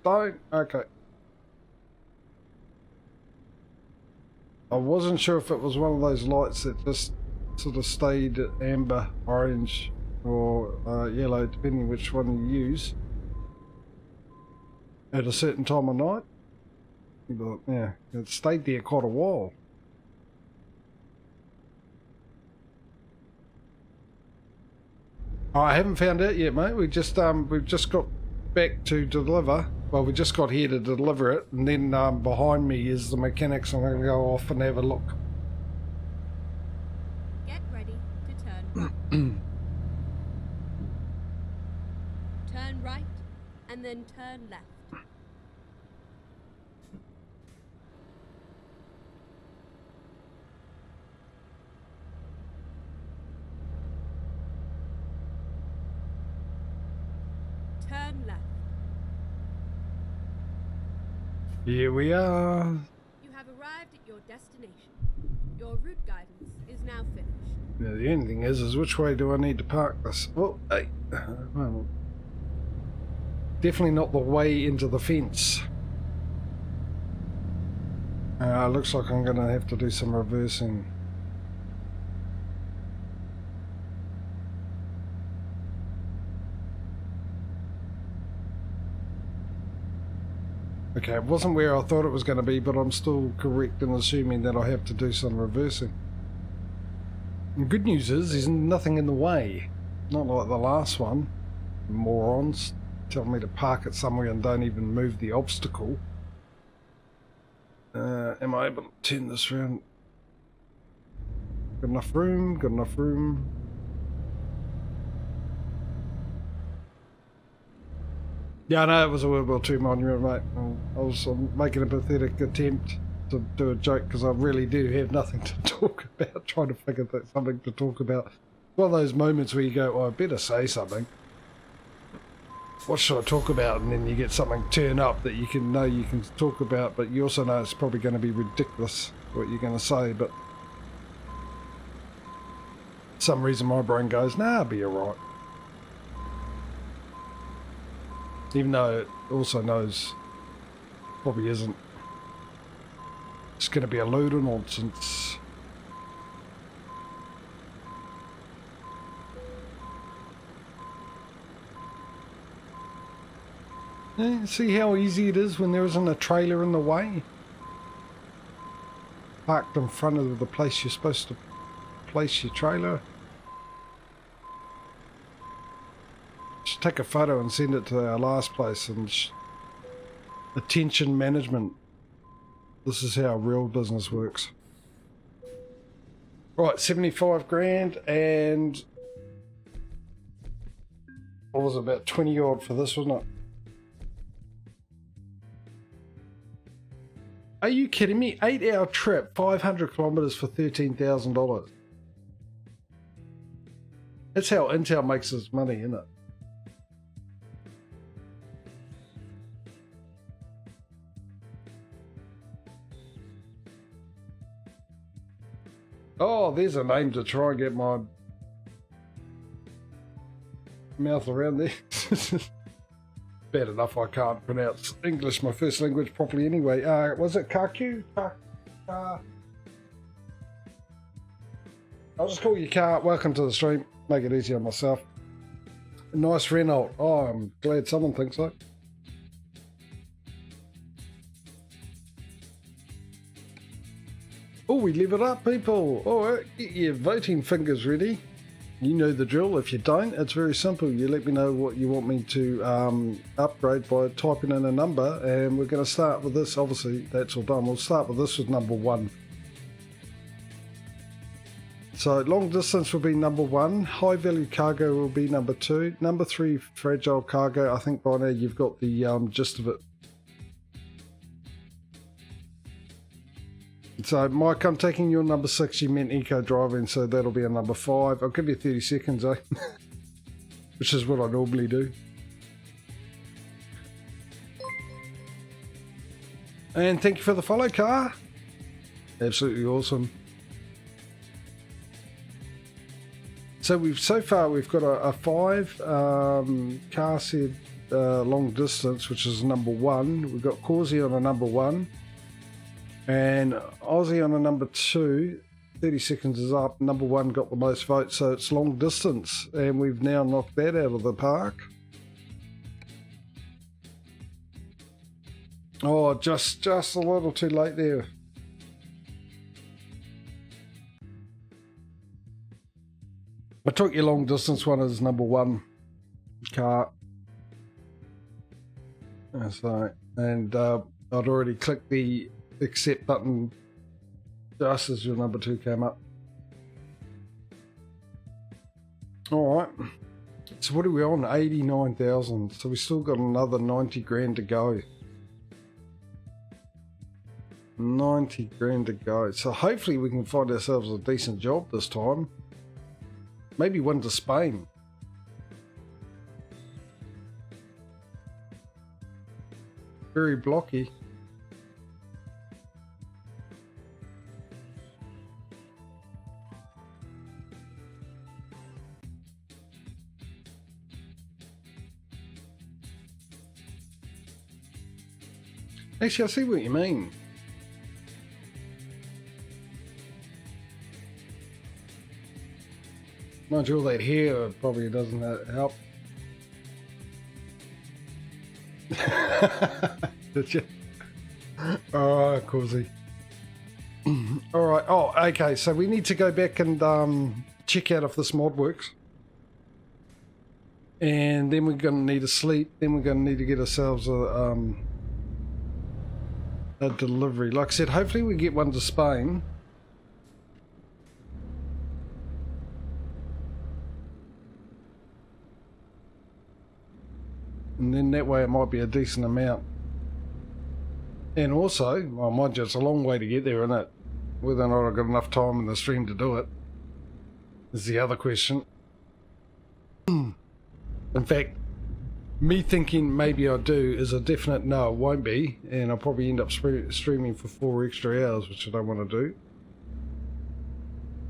Don't? Okay. I wasn't sure if it was one of those lights that just sort of stayed amber, orange, or yellow, depending which one you use, at a certain time of night. But yeah, it stayed there quite a while. I haven't found out yet, mate. We've just got back to deliver. Well, we just got here to deliver it, and then behind me is the mechanics. I'm going to go off and have a look. Get ready to turn. Turn right, and then turn left. Turn left. Here we are. You have arrived at your destination. Your route guidance is now finished. Yeah, the only thing is which way do I need to park this? Well, hey, well, definitely not the way into the fence. Looks like I'm going to have to do some reversing. Okay, it wasn't where I thought it was going to be, but I'm still correct in assuming that I have to do some reversing. The good news is there's nothing in the way. Not like the last one. Morons tell me to park it somewhere and don't even move the obstacle. Am I able to turn this around? Got enough room? Got enough room? Yeah, I know it was a World War II monument, mate. I was making a pathetic attempt to do a joke because I really do have nothing to talk about, trying to figure out something to talk about. One of those moments where you go, oh, I better say something. What should I talk about? And then you get something turn up that you can know you can talk about, but you also know it's probably going to be ridiculous what you're going to say, but for some reason my brain goes, nah, I'll be alright. Even though it also knows probably isn't. It's going to be a load of nonsense. Yeah, see how easy it is when there isn't a trailer in the way? Parked in front of the place you're supposed to place your trailer. Just take a photo and send it to our last place and attention management. This is how real business works. Right, 75 grand and what was it, about 20 odd for this, wasn't it? Are you kidding me? 8-hour trip, 500 kilometers for $13,000. That's how Intel makes its money, isn't it? Oh, there's a name to try and get my mouth around there. Bad enough I can't pronounce English, my first language, properly anyway. Was it Kaku? I'll just call you Car. Welcome to the stream. Make it easy on myself. Nice Renault. Oh, I'm glad someone thinks so. Oh, we leave it up, people. All right, get your voting fingers ready. You know the drill. If you don't, it's very simple. You let me know what you want me to upgrade by typing in a number, and we're going to start with this. Obviously, that's all done. We'll start with this with number 1. So long distance will be number 1. High value cargo will be number 2. Number 3, fragile cargo. I think by now you've got the gist of it. So, Mike, I'm taking your number 6. You meant eco driving, so that'll be a number 5. I'll give you 30 seconds, eh? Which is what I normally do. And thank you for the follow, Car. Absolutely awesome. So so far we've got a 5. Car said long distance, which is number 1. We've got Causey on a number 1. And Aussie on a number 2. 30 seconds is up. Number 1 got the most votes, so it's long distance. And we've now knocked that out of the park. Oh, just a little too late there. I took your long distance one as number 1 car. So, and I'd already clicked the accept button just as your number 2 came up. Alright, so what are we on? 89,000, so we still got another 90 grand to go. 90 grand to go, so hopefully we can find ourselves a decent job this time. Maybe one to Spain. Very blocky. Actually, I see what you mean. Mind you, all that hair probably doesn't help. Did you? Oh, Causey. Alright, oh, okay, so we need to go back and check out if this mod works. And then we're going to need to sleep. Then we're going to need to get ourselves a delivery. Like I said, hopefully we get one to Spain. And then that way it might be a decent amount. And also, well, mind you, it's a long way to get there, isn't it? Whether or not I've got enough time in the stream to do it is the other question. In fact, me thinking maybe I do is a definite no, it won't be. And I'll probably end up streaming for 4 extra hours, which I don't want to do.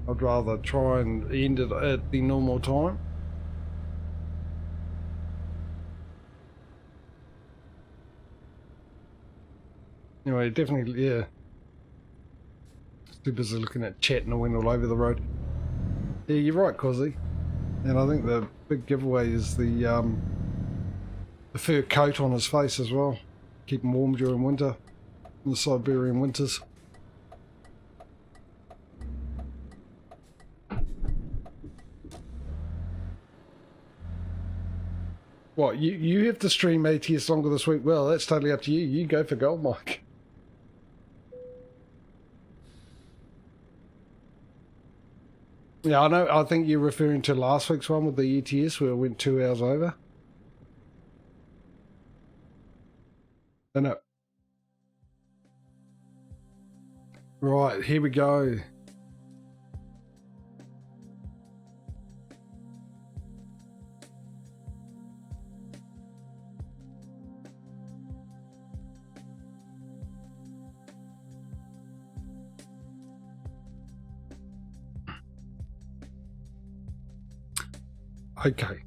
I'd rather try and end it at the normal time. Anyway, definitely, yeah. Too busy looking at chat and I went all over the road. Yeah, you're right, Causey. And I think the big giveaway is the fur coat on his face as well. Keep him warm during winter, in the Siberian winters. What, you have to stream ATS longer this week? Well, that's totally up to you. You go for gold, Mike. Yeah, I know. I think you're referring to last week's one with the ETS where it went 2 hours over. I know. Right, here we go. Okay.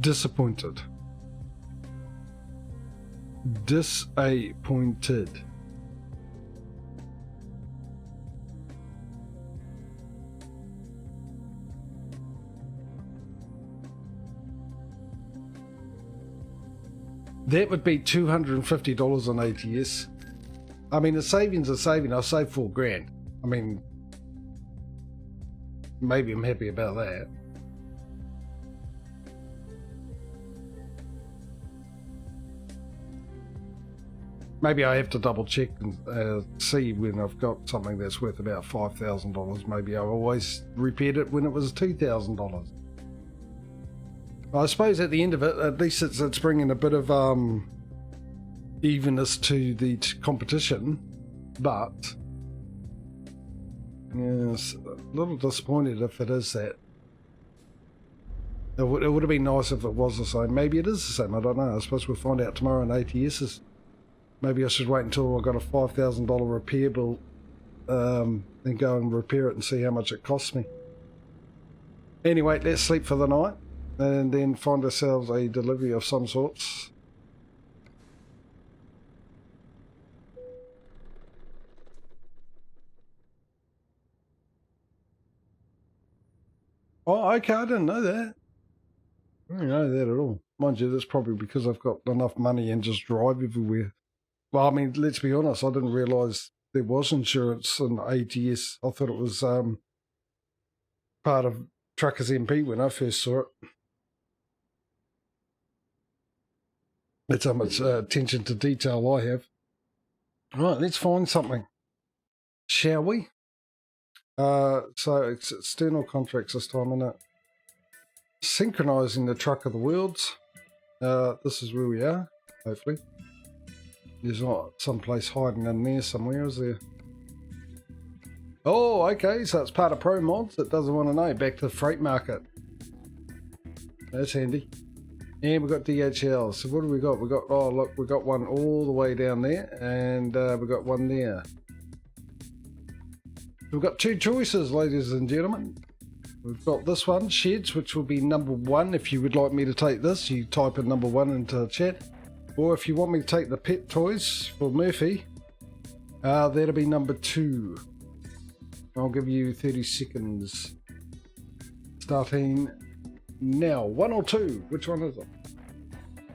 Disappointed. Disappointed. That would be $250 on ATS. I mean, the savings are saving. I'll save $4 grand. I mean, maybe I'm happy about that. Maybe I have to double check and see when I've got something that's worth about $5,000. Maybe I always repaired it when it was $2,000. I suppose at the end of it, at least it's bringing a bit of evenness to the competition, but yes, a little disappointed if it is that. It would have been nice if it was the same. Maybe it is the same, I don't know. I suppose we'll find out tomorrow in ATS's. Maybe I should wait until I got a $5,000 repair bill and go and repair it and see how much it costs me. Anyway, let's sleep for the night. and then find ourselves a delivery of some sorts. Oh, okay, I didn't know that. I didn't know that at all. Mind you, that's probably because I've got enough money and just drive everywhere. Well, I mean, let's be honest, I didn't realise there was insurance in ATS. I thought it was part of Truckers MP when I first saw it. That's how much attention to detail I have. Right, let's find something, shall we? So it's external contracts this time, isn't it? Synchronizing the truck of the worlds. This is where we are, hopefully. There's not someplace hiding in there somewhere, is there? Oh, okay, so it's part of Pro Mods. It doesn't want to know. Back to the freight market. That's handy. And we've got DHL. So what do we got? We got, oh look, we got one all the way down there, and we got one there. We've got two choices, ladies and gentlemen. We've got this one, Sheds, which will be number 1. If you would like me to take this, you type in number 1 into chat. Or if you want me to take the pet toys for Murphy, that'll be number 2. I'll give you 30 seconds. Starting now. 1 or 2? Which one is it?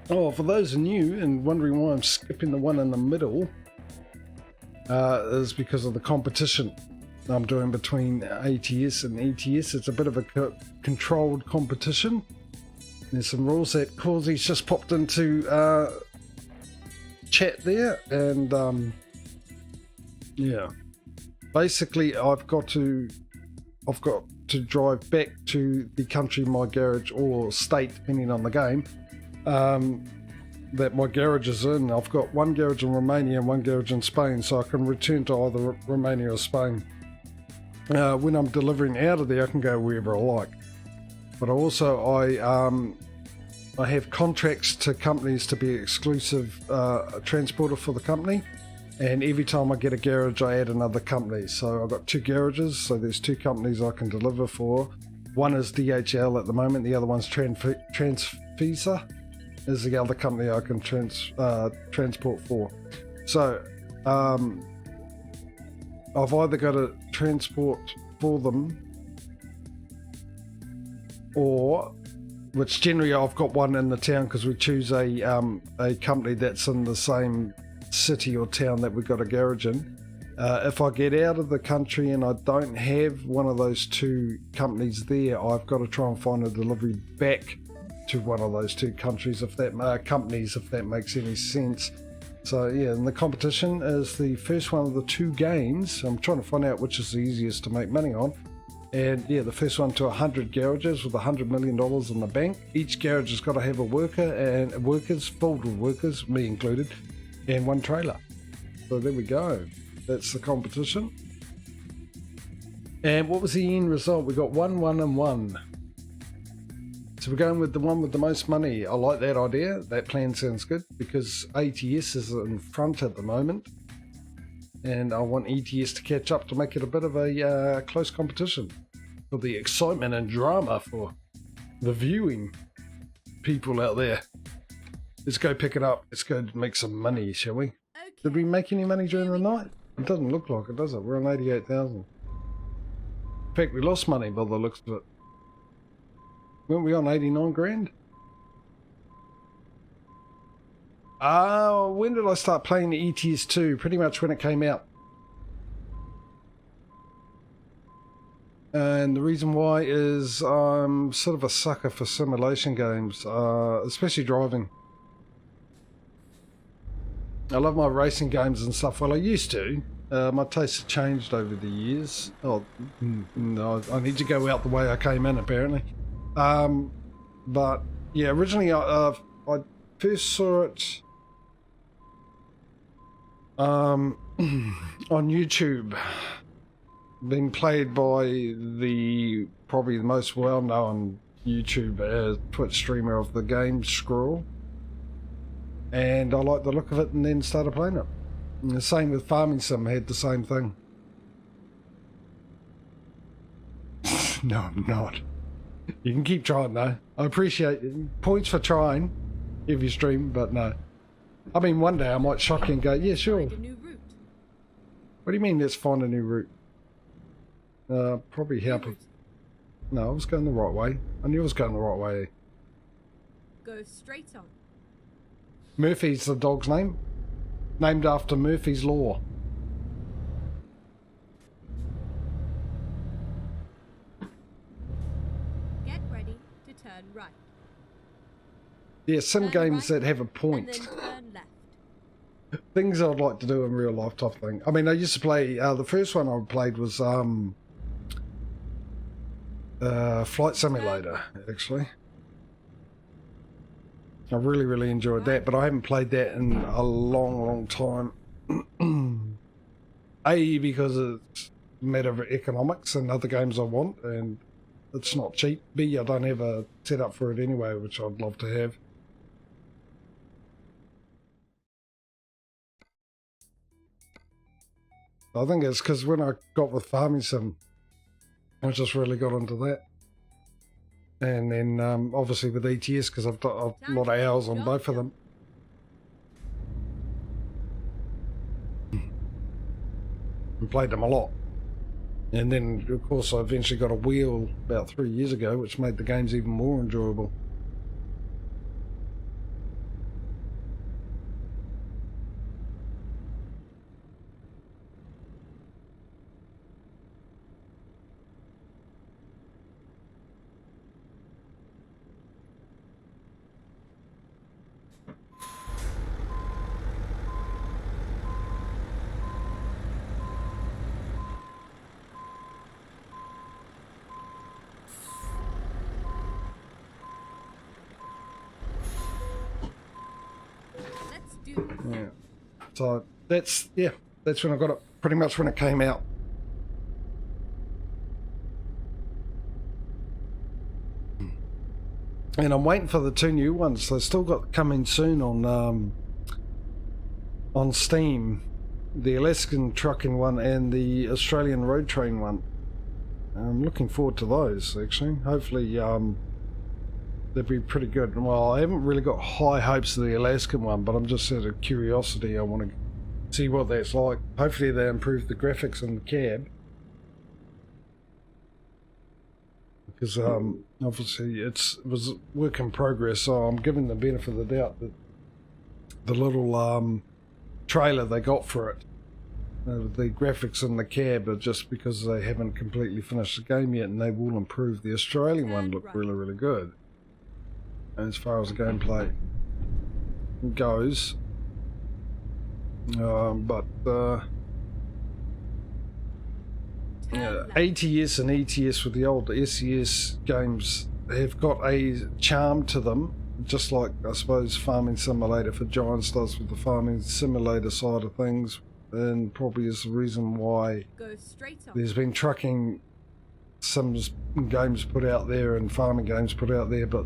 Oh, for those new and wondering why I'm skipping the one in the middle, is because of the competition I'm doing between ATS and ETS. It's a bit of a controlled competition. There's some rules that Causy's just popped into chat there, and yeah, basically I've got to drive back to the country, my garage, or state depending on the game, that my garage is in. I've got one garage in Romania and one garage in Spain, so I can return to either Romania or Spain. When I'm delivering out of there, I can go wherever I like. But also I have contracts to companies to be exclusive transporter for the company, and every time I get a garage I add another company. So I've got 2 garages, so there's 2 companies I can deliver for. One is DHL at the moment, the other one's Transfisa is the other company I can transport for. So I've either got to transport for them, or, which generally I've got one in the town because we choose a company that's in the same city or town that we've got a garage in. If I get out of the country and I don't have one of those 2 companies there, I've got to try and find a delivery back to one of those 2 countries, if that companies, if that makes any sense. So yeah, and the competition is the first one of the 2 games. I'm trying to find out which is the easiest to make money on. And yeah, the first one to 100 garages with $100 million in the bank. Each garage has got to have a worker and workers, filled with workers, me included, and 1 trailer. So there we go. That's the competition. And what was the end result? We got 1, 1, and 1. So we're going with the one with the most money. I like that idea. That plan sounds good because ATS is in front at the moment, and I want ETS to catch up to make it a bit of a close competition for the excitement and drama for the viewing people out there. Let's go pick it up. Let's go make some money, shall we? Okay. Did we make any money during the night? It doesn't look like it, does it? We're on 88,000. In fact, we lost money by the looks of it. Weren't we on 89 grand? When did I start playing the ETS 2? Pretty much when it came out. And the reason why is I'm sort of a sucker for simulation games, especially driving. I love my racing games and stuff. Well, I used to. My tastes have changed over the years. Oh, no, I need to go out the way I came in, apparently. But yeah, originally I first saw it on YouTube, being played by the probably the most well-known YouTube Twitch streamer of the game, Scroll, and I liked the look of it and then started playing it. And the same with Farming Sim, had the same thing. No, I'm not. You can keep trying though. I appreciate it. Points for trying if you stream, but no. I mean, one day I might shock you and go, yeah, sure. Find a new route. What do you mean, let's find a new route? Probably help. No, I was going the right way. I knew I was going the right way. Go straight on. Murphy's the dog's name. Named after Murphy's Law. Get ready to turn right. Yeah, some Turn games right, that have a And point. then turn left. Things I'd like to do in real life type thing. I mean, I used to play, the first one I played was Flight Simulator, actually. I really, really enjoyed that, but I haven't played that in a long, long time. A, because it's a matter of economics and other games I want, and it's not cheap. B, I don't have a setup for it anyway, which I'd love to have. I think it's because when I got with Farming Sim, I just really got into that. And then obviously with ETS, because I've got a lot of hours on both of them. And played them a lot. And then, of course, I eventually got a wheel about 3 years ago, which made the games even more enjoyable. Let's do this. Yeah. So that's when I got it, pretty much when it came out. And I'm waiting for the 2 new ones. They've still got coming soon on Steam. The Alaskan trucking one and the Australian road train one. I'm looking forward to those, actually. Hopefully they'll be pretty good. Well, I haven't really got high hopes of the Alaskan one, but I'm just out of curiosity. I want to see what that's like. Hopefully they improve the graphics in the cab. Because obviously it was work in progress, so I'm giving the benefit of the doubt that the little trailer they got for it, the graphics in the cab are just because they haven't completely finished the game yet, and they will improve. The Australian one looked really, really good. And as far as the gameplay goes, ATS and ETS with the old SES games have got a charm to them, just like I suppose Farming Simulator for Giants does with the Farming Simulator side of things, and probably is the reason why Go straight on. there's been trucking sims games put out there and farming games put out there, but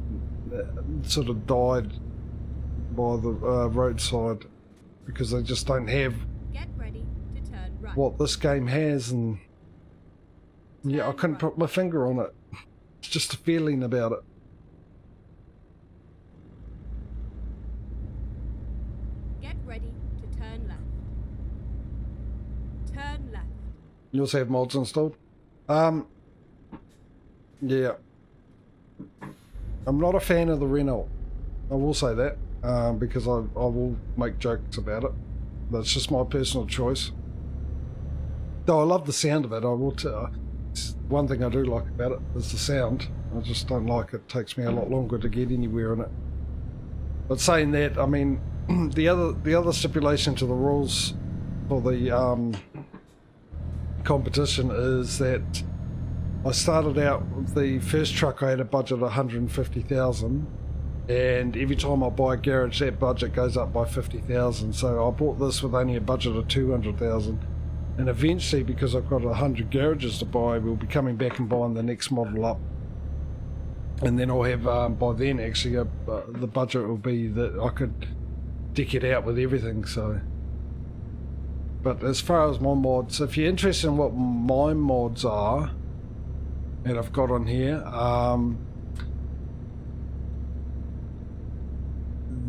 sort of died by the roadside because they just don't have Get ready to turn right. what this game has. And yeah, I couldn't put my finger on it. It's just a feeling about it. Get ready to turn left. Turn left. You also have mods installed. Yeah. I'm not a fan of the Renault. I will say that, because I will make jokes about it. That's just my personal choice. Though I love the sound of it, I will one thing I do like about it is the sound. I just don't like it. It takes me a lot longer to get anywhere in it. But saying that, I mean, the other stipulation to the rules for the competition is that I started out with the first truck. I had a budget of 150,000, and every time I buy a garage, that budget goes up by 50,000. So I bought this with only a budget of 200,000, and eventually, because I've got 100 garages to buy, we'll be coming back and buying the next model up, and then I'll have by then actually the budget will be that I could deck it out with everything. So. But as far as my mods, if you're interested in what my mods are, and I've got on here,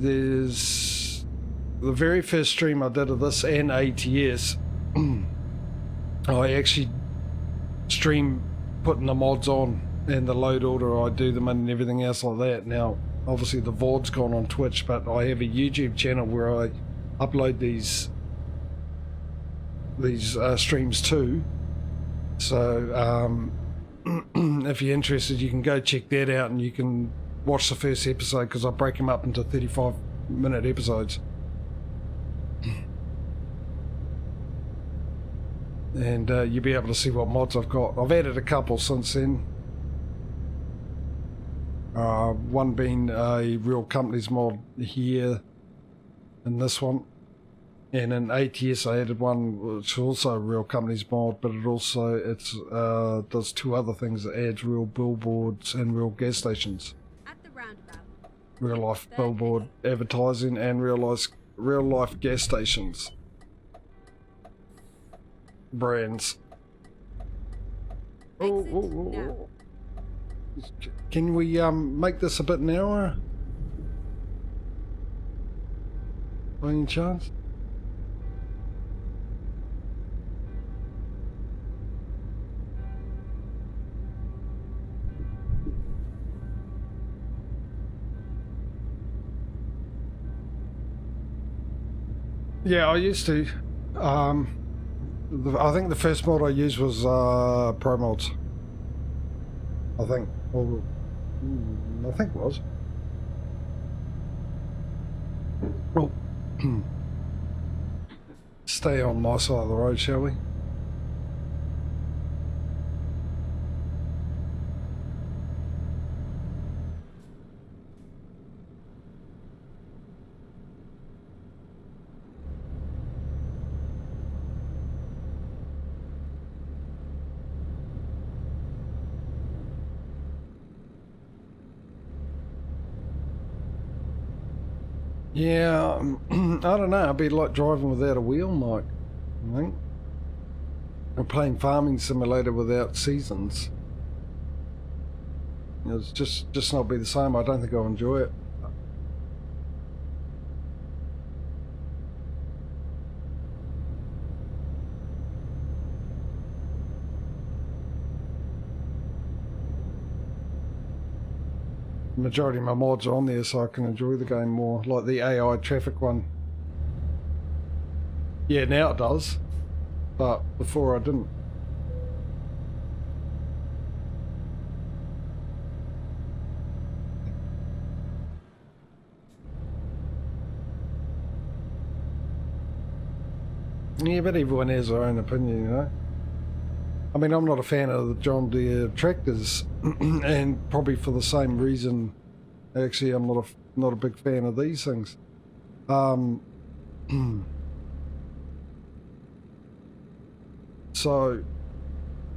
there's the very first stream I did of this and ATS. I actually stream putting the mods on and the load order I do them in and everything else like that. Now, obviously the VOD's gone on Twitch, but I have a YouTube channel where I upload these streams too. So if you're interested, you can go check that out and you can watch the first episode, because I break them up into 35-minute episodes. And you'll be able to see what mods I've got. I've added a couple since then. One being a Real Companies mod here in this one. And in ATS I added one which is also a Real Companies mod, but it does two other things. It adds real billboards and real gas stations. At the roundabout. Real life billboard advertising and real life gas stations. Brands. Exit now. Oh. Can we make this a bit narrower? By any chance? Yeah, I used to. I think the first mod I used was Pro Mods. I think. Or, I think it was. Well, stay on my side of the road, shall we? Yeah, I don't know. It'd be like driving without a wheel, Mike. I think. Or playing Farming Simulator without seasons. It's just not be the same. I don't think I'll enjoy it. The majority of my mods are on there so I can enjoy the game more, like the AI traffic one. Yeah, now it does, but before I didn't. Yeah, but everyone has their own opinion, you know. I mean, I'm not a fan of the John Deere tractors, and probably for the same reason, actually, I'm not a big fan of these things. So,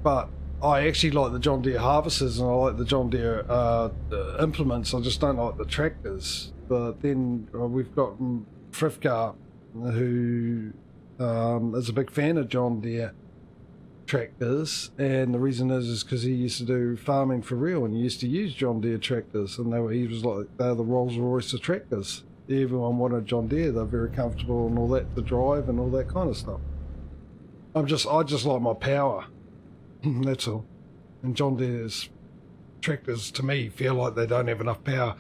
but I actually like the John Deere harvesters and I like the John Deere implements. I just don't like the tractors. But then we've got Frivka, who is a big fan of John Deere tractors, and the reason is because he used to do farming for real and he used to use John Deere tractors, and he was like, they're the Rolls Royce of tractors. Everyone wanted John Deere. They're very comfortable and all that to drive and all that kind of stuff. I just like my power. That's all. And John Deere's tractors to me feel like they don't have enough power.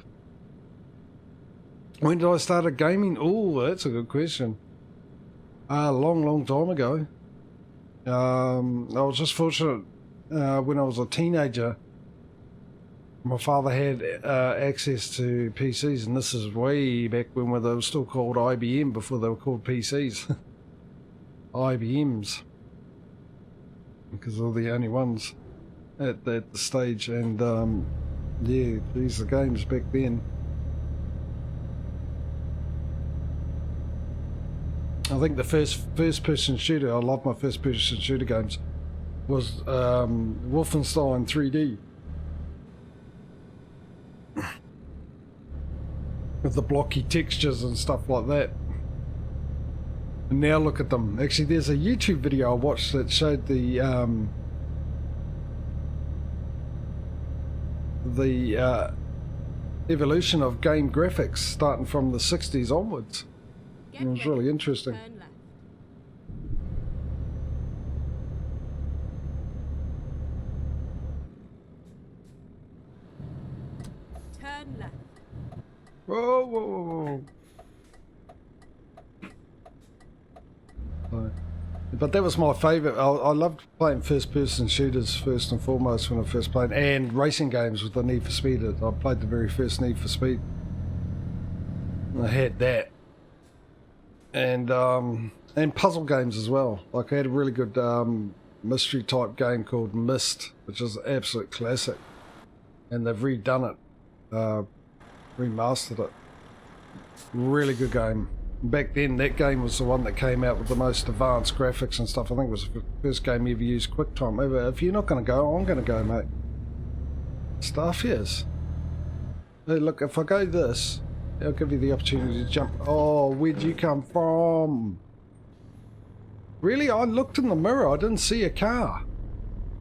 When did I start gaming? Oh, that's a good question. A long time ago. I was just fortunate when I was a teenager. My father had access to PCs, and this is way back when they were still called IBM before they were called PCs. IBMs, because they're the only ones at that stage. And yeah, these are games back then. I think the first person shooter, I love my first person shooter games, was Wolfenstein 3D. With the blocky textures and stuff like that. And now look at them. Actually, there's a YouTube video I watched that showed the evolution of game graphics starting from the 60s onwards. Get It was ready. really interesting. Turn left. Turn left. Whoa, whoa, whoa, whoa. But that was my favourite. I loved playing first-person shooters first and foremost when I first played, and racing games with the Need for Speed. I played the very first Need for Speed. I had that, and puzzle games as well. Like I had a really good mystery type game called Myst, which is an absolute classic, and they've redone it, remastered it. Really good game. Back then, that game was the one that came out with the most advanced graphics and stuff. I think it was the first game ever used QuickTime. If you're not going to go, I'm going to go, mate. Stuff is. Hey, look, if I go this, it'll give you the opportunity to jump. Oh, where'd you come from? Really? I looked in the mirror. I didn't see a car.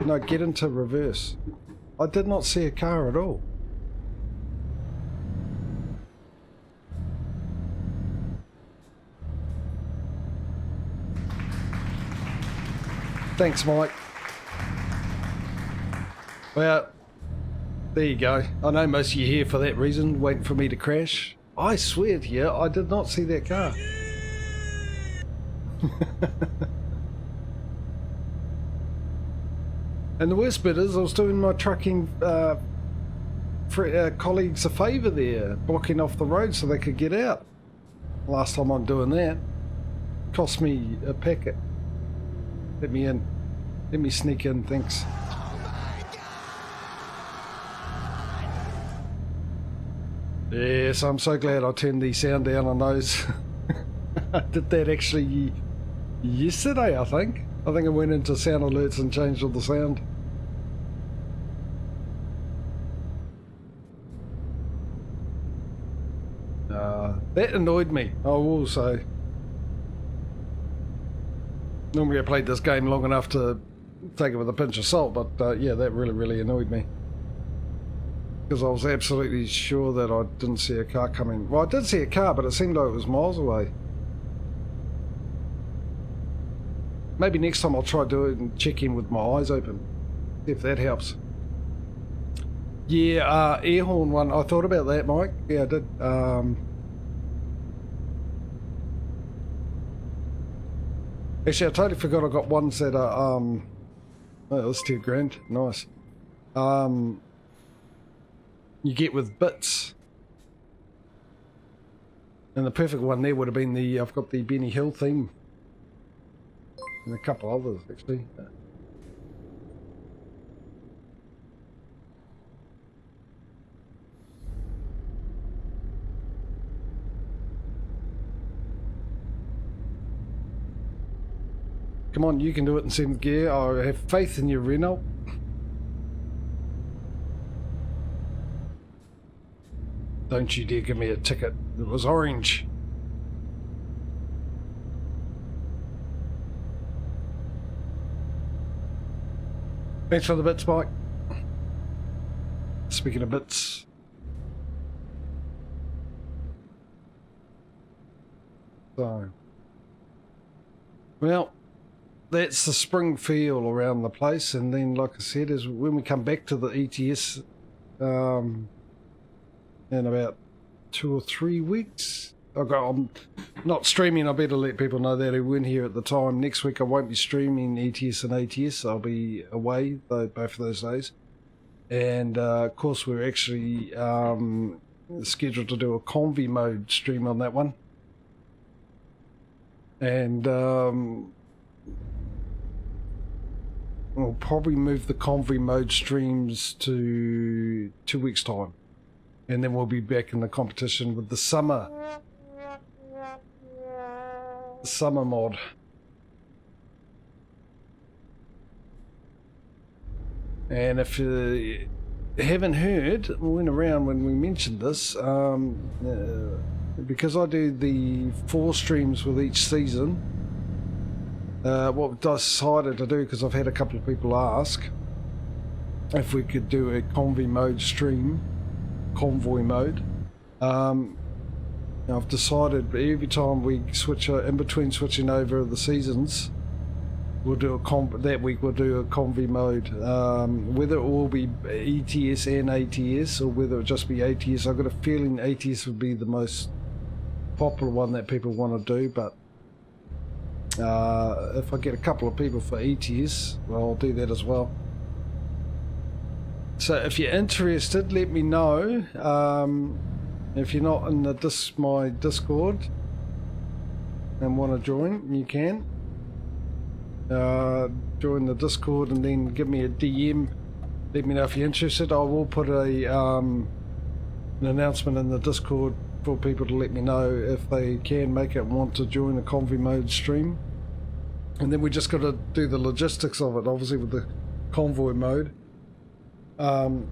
No, get into reverse. I did not see a car at all. Thanks, Mike. Well, there you go. I know most of you are here for that reason, waiting for me to crash. I swear to you, I did not see that car. And the worst bit is I was doing my trucking colleagues a favour there, blocking off the road so they could get out. Last time I'm doing that, cost me a packet. Let me in. Let me sneak in, thanks. Yes, I'm so glad I turned the sound down on those. I did that actually yesterday, I think. I think I went into sound alerts and changed all the sound. That annoyed me, I will say. Normally I played this game long enough to take it with a pinch of salt, but yeah, that really annoyed me. Because I was absolutely sure that I didn't see a car coming. Well, I did see a car, but it seemed like it was miles away. Maybe next time I'll try do it and check in with my eyes open, if that helps. Yeah, air horn one. I thought about that, Mike. Yeah, I did. Actually, I totally forgot I got ones that are, oh, that's $2 grand. Nice. You get with bits. And the perfect one there would have been the, I've got the Benny Hill theme. And a couple others, actually. Come on, you can do it in 7th gear. I have faith in you, Renault. Don't you dare give me a ticket. It was orange. Thanks for the bits, Mike. Speaking of bits. So. Well. That's the spring feel around the place, and then, like I said, is when we come back to the ETS in about 2 or 3 weeks. I'm not streaming. I better let people know that who weren't here at the time. Next week I won't be streaming ETS and ATS. I'll be away both of those days, and of course we're actually scheduled to do a convoy mode stream on that one, and we'll probably move the convoy mode streams to 2 weeks' time. And then we'll be back in the competition with the summer mod. And if you haven't heard, we went around when we mentioned this, because I do the 4 streams with each season, what we've decided to do, because I've had a couple of people ask if we could do a convoy mode stream convoy mode. I've decided every time we switch in between switching over the seasons, we'll do that week we'll do a convoy mode. Whether it will be ETS and ATS or whether it just be ATS, I've got a feeling ATS would be the most popular one that people want to do, but if I get a couple of people for ETS, well, I'll do that as well. So if you're interested, let me know. If you're not in my Discord and want to join, you can join the Discord and then give me a DM. Let me know if you're interested. I will put an announcement in the Discord for people to let me know if they can make it and want to join the convoy mode stream. And then we just got to do the logistics of it, obviously, with the convoy mode. The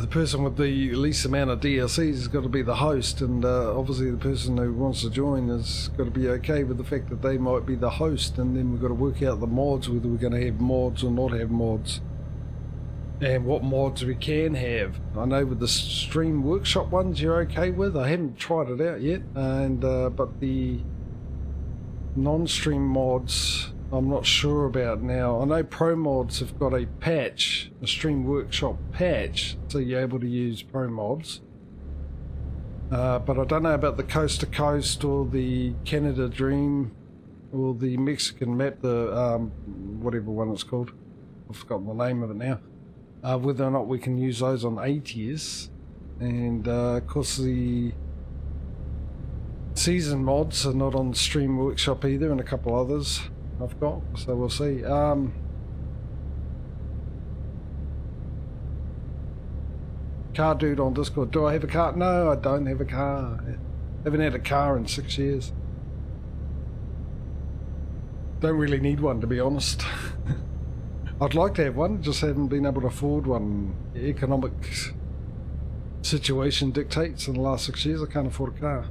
person with the least amount of DLCs has got to be the host, and obviously the person who wants to join has got to be okay with the fact that they might be the host, and then we've got to work out the mods, whether we're going to have mods or not have mods, and what mods we can have. I know with the stream workshop ones you're okay with. I haven't tried it out yet, and but the non-stream mods I'm not sure about now. I know Pro Mods have got a patch, a Stream Workshop patch, so you're able to use Pro Mods. But I don't know about the Coast to Coast or the Canada Dream or the Mexican map, the whatever one it's called. I've forgotten the name of it now. Whether or not we can use those on ATS. And of course the season mods are not on Stream Workshop either, and a couple others I've got, so we'll see. Car dude on Discord, do I have a car? No, I don't have a car. I haven't had a car in 6 years. Don't really need one, to be honest. I'd like to have one, just haven't been able to afford one. The economic situation dictates in the last 6 years I can't afford a car.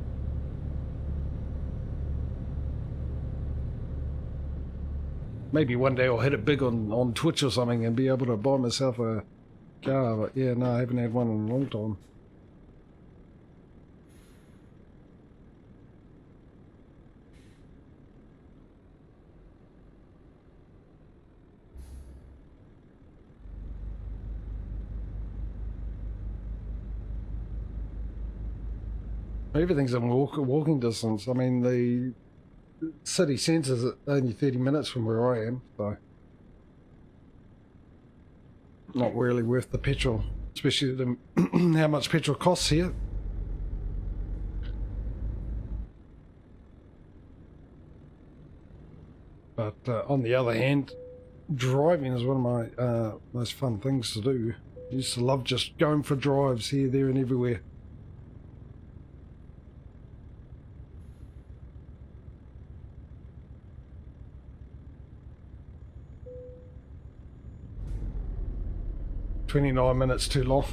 Maybe one day I'll hit it big on Twitch or something and be able to buy myself a car, but yeah, no, I haven't had one in a long time. Everything's in walking distance. I mean, the city centre's only 30 minutes from where I am, so not really worth the petrol, especially how much petrol costs here. But on the other hand, driving is one of my most fun things to do. I used to love just going for drives here, there and everywhere. "29 minutes too long."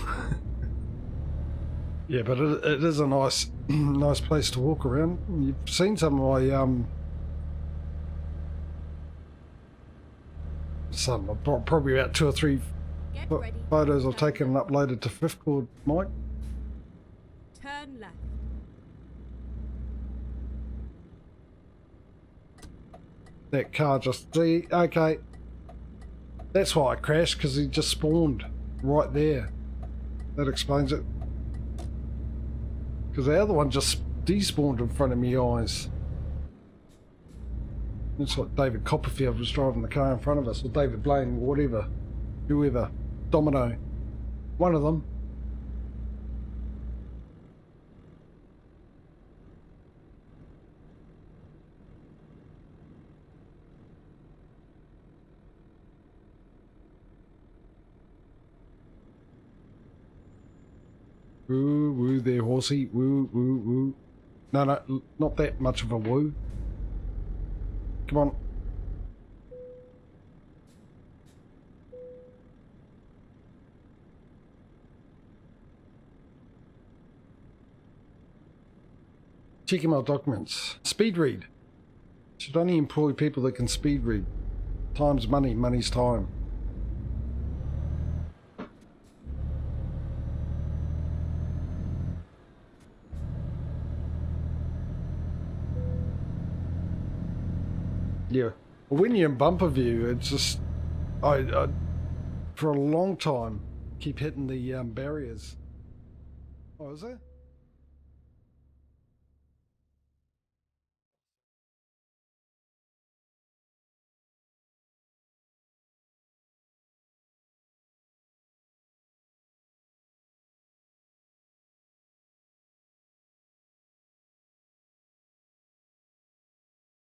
Yeah, but it is a nice nice place to walk around. You've seen some of my probably about 2 or 3 photos I've taken and uploaded to Fifth Chord, Mike. Turn left. That car just, see, okay, that's why I crashed, because he just spawned right there. That explains it. Because the other one just despawned in front of my eyes. It's like David Copperfield was driving the car in front of us, or David Blaine, whatever, whoever, Domino, one of them. Woo, woo there, horsey. Woo, woo, woo. No, no, not that much of a woo. Come on. Checking my documents. Speed read. Should only employ people that can speed read. Time's money, money's time. Yeah. Well, when you're in bumper view, it's just I for a long time keep hitting the barriers. Oh, is it?